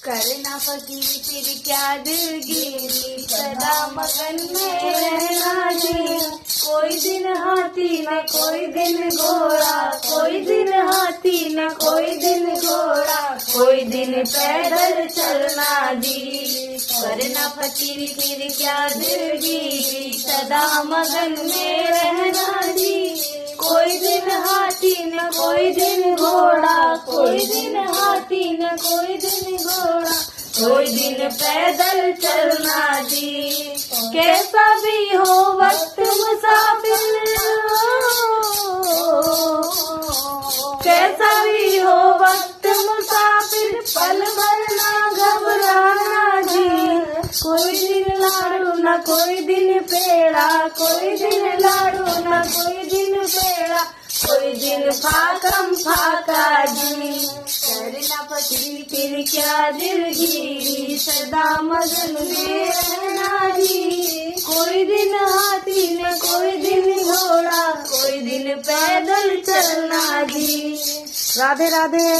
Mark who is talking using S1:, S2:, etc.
S1: करना फकीरी फिर क्या दिलगिरी, सदा मगन में रहना जी। कोई दिन हाथी न कोई दिन घोड़ा, कोई दिन हाथी न कोई दिन घोड़ा, कोई दिन पैदल चलना जी। करना फकीरी फिर क्या दिलगिरी, सदा मगन में रहना जी। कोई दिन हाथी न कोई दिन घोड़ा, कोई दिन हाथी न कोई दिन घोड़ा, कोई दिन पैदल चलना जी। कैसा भी हो वक्त मुसाफिर, कैसा भी हो वक्त मुसाफिर, पल भर ना घबराना जी। कोई दिन लाडू ना कोई दिन पेड़ा, कोई दिन लाडू ना कोई दिन पेड़ा, कोई दिन फाकम फाका जी। करना फकीरी फिर क्या दिलगिरी, सदा मगन में रहना जी। कोई दिन हाथी न कोई दिन घोड़ा, कोई दिन पैदल चलना जी। राधे राधे।